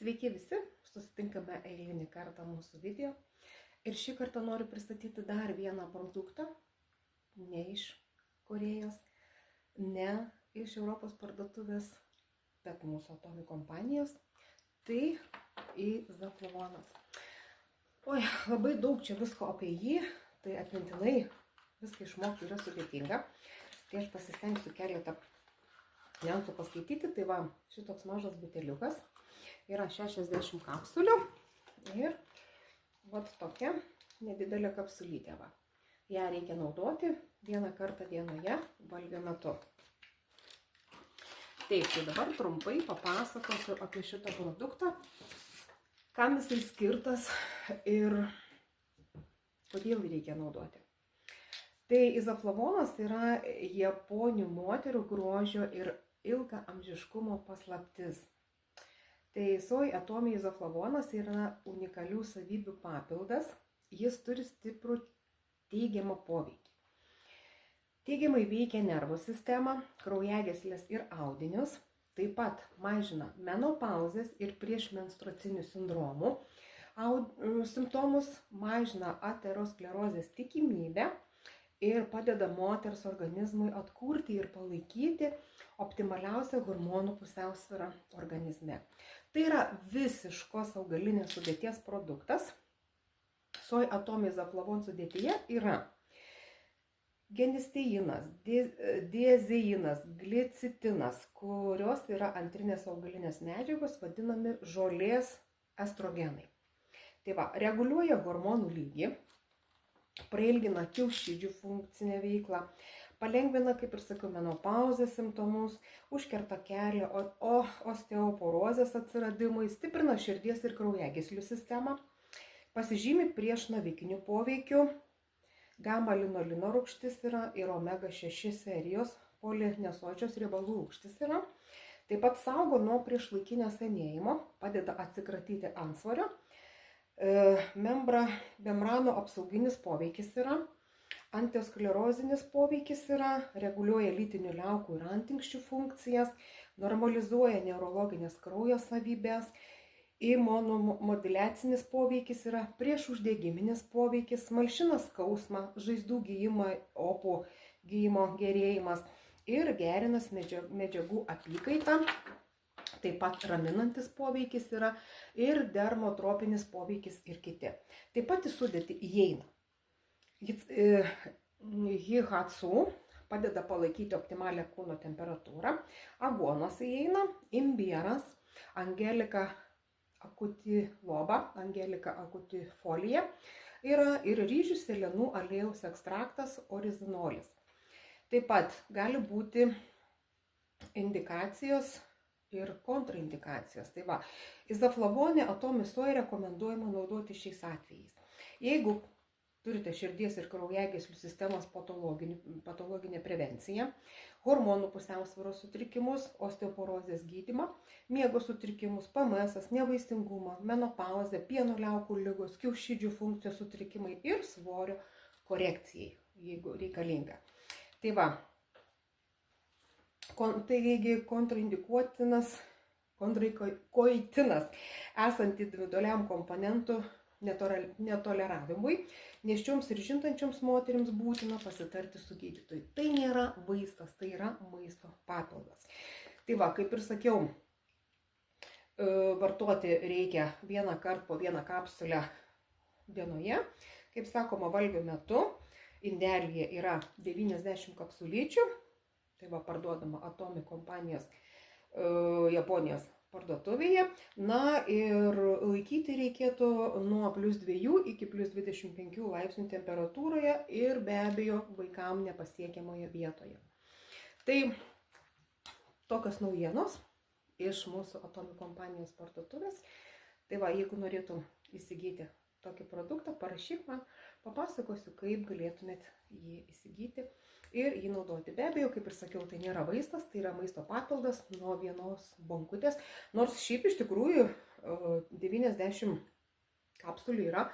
Sveiki visi, susitinkame eilinį kartą mūsų video. Ir šį kartą noriu pristatyti dar vieną produktą, ne iš Korėjos, ne iš Europos parduotuvės, bet mūsų Atomy kompanijos. Tai izoflavonas. Oi, labai daug čia visko apie jį, tai atmintinai viską išmokti yra sudėtinga. Tai aš pasistengsiu keletą niuansų paskaityti. Tai va, šitoks mažas buteliukas yra 60 kapsulių ir vat tokia nedidelė kapsulytė. Va. Ją reikia naudoti vieną kartą dienoje valgio metu. Taip, tai dabar trumpai papasakosiu apie šitą produktą, kam jisai skirtas ir kodėl jį reikia naudoti. Tai izoflavonas yra japonių moterų grožio ir ilgaamžiškumo paslaptis. Tai Soy Atomy izoflavonas yra unikalių savybių papildas, jis turi stiprų teigiamą poveikį. Teigiamai veikia nervų sistemą, kraujagyslės ir audinius, taip pat mažina menopauzės ir priešmenstruacinių sindromų simptomus, mažina aterosklerozės tikimybę ir padeda moters organizmui atkurti ir palaikyti optimaliausią hormonų pusiausvyrą organizme. Tai yra visiškos augalinės sudėties produktas. Soy Atomy izoflavon sudėtyje yra genisteinas, diazeinas, glicitinas, kurios yra antrinės augalinės medžiagos, vadinami žolės estrogenai. Tai va, reguliuoja hormonų lygį, prailgina kiaušidžių funkcinę veiklą, palengvina, kaip ir sakiau, menopauzės simptomus, užkerta kelią osteoporozės atsiradimui, stiprina širdies ir kraujagyslių sistemą, pasižymi prieš navikinių poveikių, gamma linolino rūgštis yra ir omega 6 serijos polinesočios riebalų rūgštis yra. Taip pat saugo nuo priešlaikinio senėjimo, padeda atsikratyti antsvorio. Membrano apsauginis poveikis yra, antiosklerozinis poveikis yra, reguliuoja lytinių liaukų ir antinksčių funkcijas, normalizuoja neurologinės kraujo savybės, imunomoduliacinis poveikis yra, priešuždegiminis poveikis, malšina skausmą, žaizdų gijimą, opų gijimo gerėjimas ir gerinas medžiagų apykaitą. Taip pat raminantis poveikis yra ir dermotropinis poveikis ir kiti. Taip pat į sudėtį įeina hihatsu, padeda palaikyti optimalią kūno temperatūrą, aguonos įeina, imbieras, angelika akutiloba, angelika akutifolija yra ir ryžių sėlenų aliejaus ekstraktas orizinolis. Taip pat gali būti indikacijos ir kontraindikacijos. Tai va, izoflavone Atomy Soy rekomenduojama naudoti šiais atvejais. Jeigu turite širdies ir kraujagyslių sistemos patologinę prevenciją, hormonų pusiausvyros sutrikimus, osteoporozės gydymą, miego sutrikimus, PMS, nevaisingumą, menopauzę, pieno liaukų ligos, kiaušidžių funkcijos sutrikimai ir svorio korekcijai, jeigu reikalinga. Tai va, taigi kontraindikuotinas, kontraindikoitinas esant individualiam komponentų netoleravimui, nėščioms ir žindančioms moterims būtina pasitarti su gydytoju. Tai nėra vaistas, tai yra maisto papildas. Tai va, kaip ir sakiau, vartoti reikia vieną kartą po vieną kapsulę dienoje. Kaip sakoma, valgio metu indelyje yra 90 kapsulyčių. Tai va, parduodama Atomy kompanijos Japonijos parduotuvėje. Na ir laikyti reikėtų nuo +2 iki +25 laipsnių temperatūroje ir be abejo vaikam nepasiekiamoje vietoje. Tai tokios naujienos iš mūsų Atomy kompanijos parduotuvės. Tai va, jeigu norėtum įsigyti tokį produktą, parašyk man, papasakosiu, kaip galėtumėt jį įsigyti ir jį naudoti. Be abejo, kaip ir sakiau, tai nėra vaistas, tai yra maisto papildas nuo vienos bonkutės, nors šiaip iš tikrųjų 90 kapsulių yra,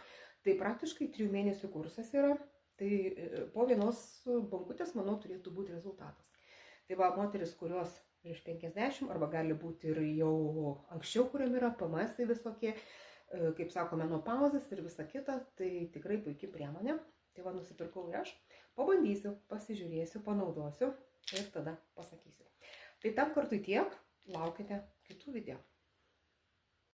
tai praktiškai 3 mėnesių kursas yra, tai po vienos bonkutės, manau, turėtų būti rezultatas. Tai va, moteris, kurios virš 50, arba gali būti ir jau anksčiau, kuriam yra PMS visokie, kaip sakome, menopauzės ir visa kita, tai tikrai puikia priemonė. Tai va, nusipirkau ir aš, pabandysiu, pasižiūrėsiu, panaudosiu ir tada pasakysiu. Tai tam kartui tiek, laukite kitų video.